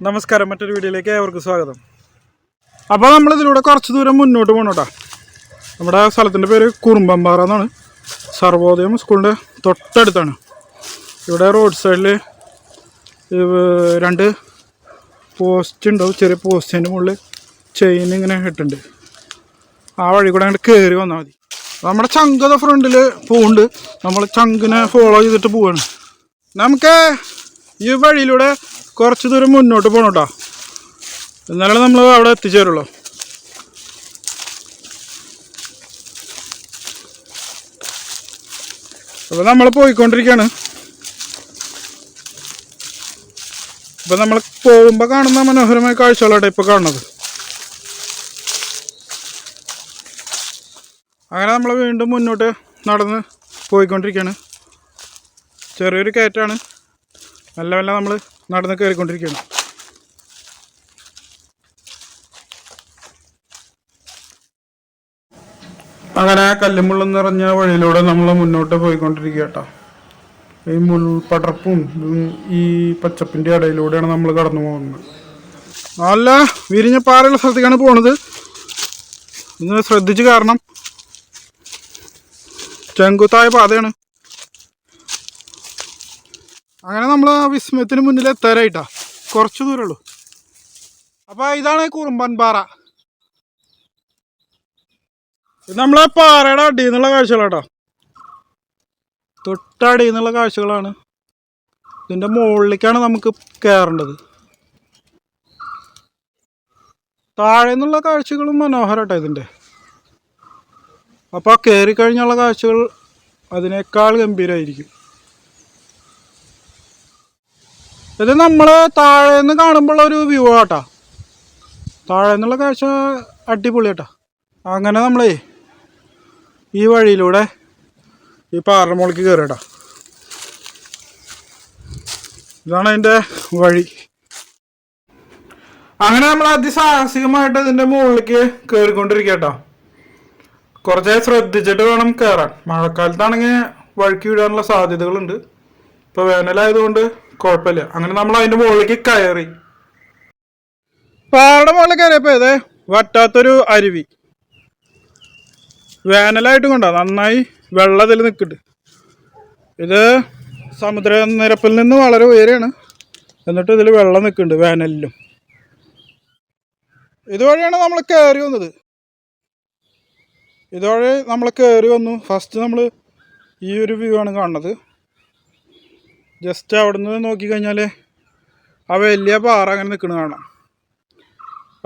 നമസ്കാരം, മറ്റൊരു വീഡിയോയിലേക്ക് ഏവർക്കും സ്വാഗതം. അപ്പോൾ നമ്മളിതിലൂടെ കുറച്ച് ദൂരം മുന്നോട്ട് പോകണം കേട്ടോ. നമ്മുടെ സ്ഥലത്തിൻ്റെ പേര് കുറുമ്പമ്പാറ എന്നാണ്. സർവോദയം സ്കൂളിൻ്റെ തൊട്ടടുത്താണ്. ഇവിടെ റോഡ് സൈഡിൽ രണ്ട് പോസ്റ്റ് ഉണ്ടാവും. ചെറിയ പോസ്റ്റിൻ്റെ മുകളിൽ ചെയിൻ ഇങ്ങനെ ഇട്ടുണ്ട്. ആ വഴി കൂടെ അങ്ങോട്ട് കയറി വന്നാൽ മതി. നമ്മുടെ ചങ്കത ഫ്രണ്ടിൽ പോകുന്നുണ്ട്. നമ്മൾ ചങ്കിനെ ഫോളോ ചെയ്തിട്ട് പോവാണ്. നമുക്ക് ഈ വഴിയിലൂടെ കുറച്ച് ദൂരം മുന്നോട്ട് പോകണം കേട്ടോ. എന്നാലേ നമ്മൾ അവിടെ എത്തിച്ചേരുള്ളൂ. അപ്പോൾ നമ്മൾ പോയിക്കൊണ്ടിരിക്കുകയാണ്. ഇപ്പം നമ്മൾ പോകുമ്പോൾ കാണുന്ന മനോഹരമായ കാഴ്ചകളാണ് ഇപ്പോൾ കാണുന്നത്. അങ്ങനെ നമ്മൾ വീണ്ടും മുന്നോട്ട് നടന്ന് പോയിക്കൊണ്ടിരിക്കുകയാണ്. ചെറിയൊരു കയറ്റാണ്. മെല്ലെ മെല്ലെ നമ്മൾ നടന്ന് കയറിക്കൊണ്ടിരിക്കുകയാണ്. അങ്ങനെ കല്ലുമുള്ളും നിറഞ്ഞ വഴിയിലൂടെ നമ്മൾ മുന്നോട്ട് പോയിക്കൊണ്ടിരിക്കുക കേട്ടോ. ഈ മുൾപടർപ്പും ഈ പച്ചപ്പിൻ്റെ ഇടയിലൂടെയാണ് നമ്മൾ കടന്നു പോകുന്നത്. നല്ല വിരിഞ്ഞ പാറയുള്ള സ്ഥലത്തേക്കാണ് പോണത്. ഇന്ന് ശ്രദ്ധിച്ച്, കാരണം ചെങ്കുത്തായ പാതയാണ്. അങ്ങനെ നമ്മൾ ആ വിസ്മയത്തിന് മുന്നിൽ എത്താറായിട്ടാ. കുറച്ച് ദൂരമുള്ളൂ. അപ്പോൾ ഇതാണ് കുറുമ്പൻപാറ. ഇത് നമ്മളെ പാറയുടെ അടിയിൽ നിന്നുള്ള കാഴ്ചകളാട്ടോ. തൊട്ടടിയിൽ നിന്നുള്ള കാഴ്ചകളാണ്. ഇതിൻ്റെ മുകളിലേക്കാണ് നമുക്ക് കയറേണ്ടത്. താഴെ നിന്നുള്ള കാഴ്ചകളും മനോഹരട്ടോ ഇതിൻ്റെ. അപ്പോൾ കയറി കഴിഞ്ഞുള്ള കാഴ്ചകൾ അതിനേക്കാൾ ഗംഭീരമായിരിക്കും. ഇത് നമ്മൾ താഴെ നിന്ന് കാണുമ്പോൾ ഒരു വ്യൂ ആട്ടാ. താഴെ നിന്നുള്ള കാഴ്ച അടിപൊളിയാട്ടാ. അങ്ങനെ നമ്മളേ ഈ വഴിയിലൂടെ ഈ പാറ മുകളിലേക്ക് കയറിയിട്ടാ. ഇതാണ് അതിൻ്റെ വഴി. അങ്ങനെ നമ്മൾ അതിസാഹസികമായിട്ട് ഇതിൻ്റെ മുകളിലേക്ക് കയറിക്കൊണ്ടിരിക്കട്ടോ. കുറച്ച് ശ്രദ്ധിച്ചിട്ട് വേണം കയറാൻ. മഴക്കാലത്താണെങ്കിൽ വഴുക്കി വീഴാനുള്ള സാധ്യതകളുണ്ട്. ഇപ്പോൾ വേനലായതുകൊണ്ട് കുഴപ്പമില്ല. അങ്ങനെ നമ്മൾ അതിൻ്റെ മുകളിലേക്ക് കയറി. പാറയുടെ മുകളിൽ കയറിയപ്പോൾ ഇതേ വറ്റാത്തൊരു അരുവി. വേനലായിട്ടും കൊണ്ടാ നന്നായി വെള്ളം ഇതിൽ നിൽക്കുന്നുണ്ട്. ഇത് സമുദ്രനിരപ്പിൽ നിന്ന് വളരെ ഉയരെയാണ്. എന്നിട്ട് ഇതിൽ വെള്ളം നിൽക്കുന്നുണ്ട് വേനലിലും. ഇതുവഴിയാണ് നമ്മൾ കയറി വന്നത്. ഇതുവഴി നമ്മൾ കയറി വന്നു. ഫസ്റ്റ് നമ്മൾ ഈ ഒരു വ്യൂ ആണ് കാണുന്നത്. ജസ്റ്റ് അവിടെ നിന്ന് നോക്കിക്കഴിഞ്ഞാൽ ആ വലിയ പാറ അങ്ങനെ നിൽക്കണ കാണാം.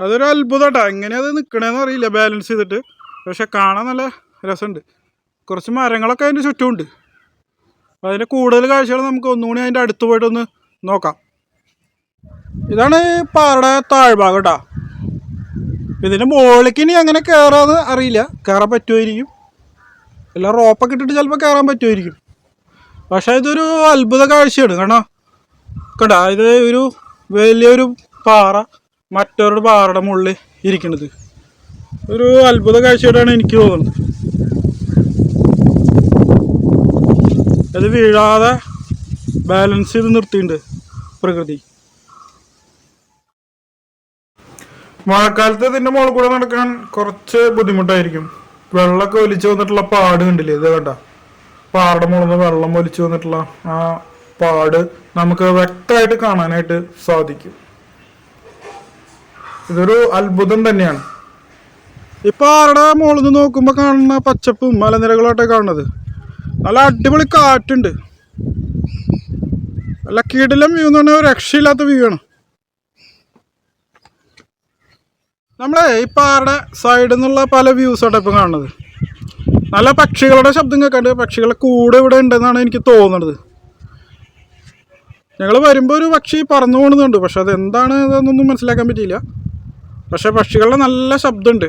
അതൊരു അത്ഭുതമാട്ടോ. എങ്ങനെയത് നിൽക്കണേന്ന് അറിയില്ല, ബാലൻസ് ചെയ്തിട്ട്. പക്ഷെ കാണാൻ നല്ല രസമുണ്ട്. കുറച്ച് മരങ്ങളൊക്കെ അതിൻ്റെ ചുറ്റുമുണ്ട്. അപ്പോൾ അതിൻ്റെ കൂടുതൽ കാഴ്ചകൾ നമുക്ക് ഒന്നുകൂടി അതിൻ്റെ അടുത്ത് പോയിട്ടൊന്ന് നോക്കാം. ഇതാണ് ഈ പാറയുടെ താഴ്ഭാഗം കേട്ടോ. ഇതിൻ്റെ മുകളിലേക്ക് ഇനി അങ്ങനെ കയറാന്ന് അറിയില്ല. കയറാൻ പറ്റുമായിരിക്കും. എല്ലാം റോപ്പൊക്കെ ഇട്ടിട്ട് ചിലപ്പോൾ കയറാൻ പറ്റുമായിരിക്കും. പക്ഷേ ഇതൊരു അത്ഭുത കാഴ്ചയാണ്. കാരണം കണ്ട, ഇത് ഒരു വലിയൊരു പാറ മറ്റൊരു പാറയുടെ മുകളിൽ ഇരിക്കുന്നത് ഒരു അത്ഭുത കാഴ്ചയായിട്ടാണ് എനിക്ക് തോന്നുന്നത്. അത് വീഴാതെ ബാലൻസ് ചെയ്ത് നിർത്തിയിട്ടുണ്ട് പ്രകൃതി. മഴക്കാലത്ത് ഇതിൻ്റെ മുകളിൽ കൂടെ നടക്കാൻ കുറച്ച് ബുദ്ധിമുട്ടായിരിക്കും. വെള്ളമൊക്കെ ഒലിച്ചു വന്നിട്ടുള്ള പാട് കണ്ടില്ലേ? ഇത് കണ്ട, പാറയുടെ മുകളിൽ നിന്ന് വെള്ളം ഒലിച്ചു വന്നിട്ടുള്ള ആ പാട് നമുക്ക് വ്യക്തമായിട്ട് കാണാനായിട്ട് സാധിക്കും. ഇതൊരു അത്ഭുതം തന്നെയാണ്. ഈ പാറയുടെ മുകളിൽ നിന്ന് നോക്കുമ്പോൾ കാണുന്ന പച്ചപ്പും മലനിരകളായിട്ടാണ് കാണുന്നത്. നല്ല അടിപൊളി കാറ്റുണ്ട്. നല്ല കിടിലം വ്യൂ എന്ന് പറഞ്ഞാൽ ഒരു രക്ഷയില്ലാത്ത വ്യൂ ആണ്. നമ്മളെ ഈ പാറയുടെ സൈഡിൽ നിന്നുള്ള പല വ്യൂസാണ് ഇപ്പം കാണുന്നത്. നല്ല പക്ഷികളുടെ ശബ്ദം കേൾക്കാണ്ട്. പക്ഷികളുടെ കൂടെ ഇവിടെ ഉണ്ടെന്നാണ് എനിക്ക് തോന്നുന്നത്. ഞങ്ങൾ വരുമ്പോൾ ഒരു പക്ഷി പറന്നു പോകുന്നുണ്ട്. പക്ഷെ അതെന്താണ് ഇതെന്നൊന്നും മനസ്സിലാക്കാൻ പറ്റിയില്ല. പക്ഷെ പക്ഷികളുടെ നല്ല ശബ്ദമുണ്ട്.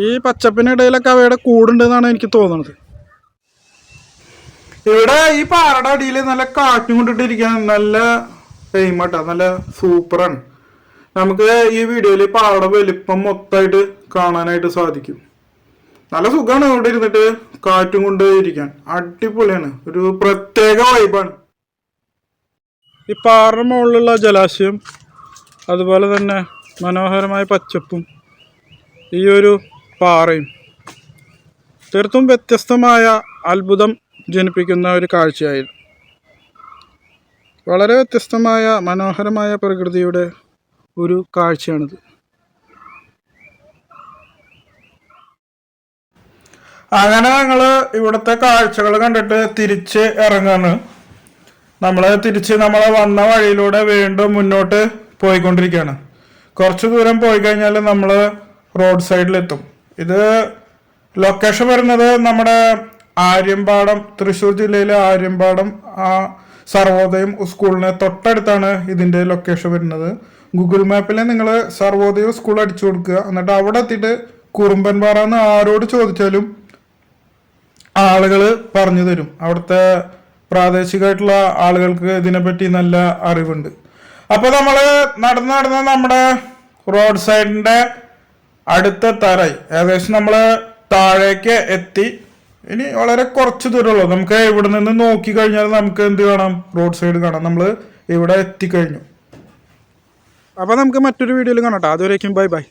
ഈ പച്ചപ്പിനിടയിലൊക്കെ അവയുടെ കൂടുണ്ടെന്നാണ് എനിക്ക് തോന്നുന്നത്. ഇവിടെ ഈ പാറയുടെ അടിയിൽ നല്ല കാറ്റും കൊണ്ടിട്ടിരിക്കാൻ നല്ല എയിമാട്ടാ. നല്ല സൂപ്പറാണ്. നമുക്ക് ഈ വീഡിയോയിൽ പാറയുടെ വലിപ്പം മൊത്തമായിട്ട് കാണാനായിട്ട് സാധിക്കും. നല്ല സുഖമാണ് ഇവിടെ ഇരുന്നിട്ട് കാറ്റും കൊണ്ട് ഇരിക്കാൻ. അടിപൊളിയാണ്. ഒരു പ്രത്യേക വൈബാണ്. ഈ പാറ മുകളിലുള്ള ജലാശയം, അതുപോലെ തന്നെ മനോഹരമായ പച്ചപ്പും ഈ ഒരു പാറയും തീർത്തും വ്യത്യസ്തമായ അത്ഭുതം ജനിപ്പിക്കുന്ന ഒരു കാഴ്ചയായിരുന്നു. വളരെ വ്യത്യസ്തമായ മനോഹരമായ പ്രകൃതിയുടെ ഒരു കാഴ്ചയാണിത്. അങ്ങനെ ഞങ്ങൾ ഇവിടുത്തെ കാഴ്ചകൾ കണ്ടിട്ട് തിരിച്ച് ഇറങ്ങാണ്. നമ്മളെ വന്ന വഴിയിലൂടെ വീണ്ടും മുന്നോട്ട് പോയിക്കൊണ്ടിരിക്കുകയാണ്. കുറച്ച് ദൂരം പോയി കഴിഞ്ഞാൽ നമ്മൾ റോഡ് സൈഡിലെത്തും. ഇത് ലൊക്കേഷൻ വരുന്നത് നമ്മുടെ ആര്യമ്പാടം, തൃശ്ശൂർ ജില്ലയിലെ ആര്യമ്പാടം സർവോദയം സ്കൂളിന് തൊട്ടടുത്താണ് ഇതിൻ്റെ ലൊക്കേഷൻ വരുന്നത്. ഗൂഗിൾ മാപ്പിൽ നിങ്ങൾ സർവോദയം സ്കൂൾ അടിച്ചു കൊടുക്കുക. എന്നിട്ട് അവിടെ എത്തിയിട്ട് കുറുമ്പൻപാറ എന്ന് ആരോട് ചോദിച്ചാലും ആളുകൾ പറഞ്ഞു തരും. അവിടുത്തെ പ്രാദേശികമായിട്ടുള്ള ആളുകൾക്ക് ഇതിനെപ്പറ്റി നല്ല അറിവുണ്ട്. അപ്പോൾ നമ്മൾ നടന്ന് നമ്മുടെ റോഡ് സൈഡിൻ്റെ അടുത്തെത്താറായി. ഏകദേശം നമ്മൾ താഴേക്ക് എത്തി. ഇനി വളരെ കുറച്ച് ദൂരമുള്ളൂ. നമുക്ക് ഇവിടെ നിന്ന് നോക്കി കഴിഞ്ഞാൽ നമുക്ക് എന്ത് കാണാം? റോഡ് സൈഡ് കാണാം. നമ്മൾ ഇവിടെ എത്തിക്കഴിഞ്ഞു. അപ്പോൾ നമുക്ക് മറ്റൊരു വീഡിയോയിൽ കാണാം. അതുവരേക്കും ബൈ ബൈ.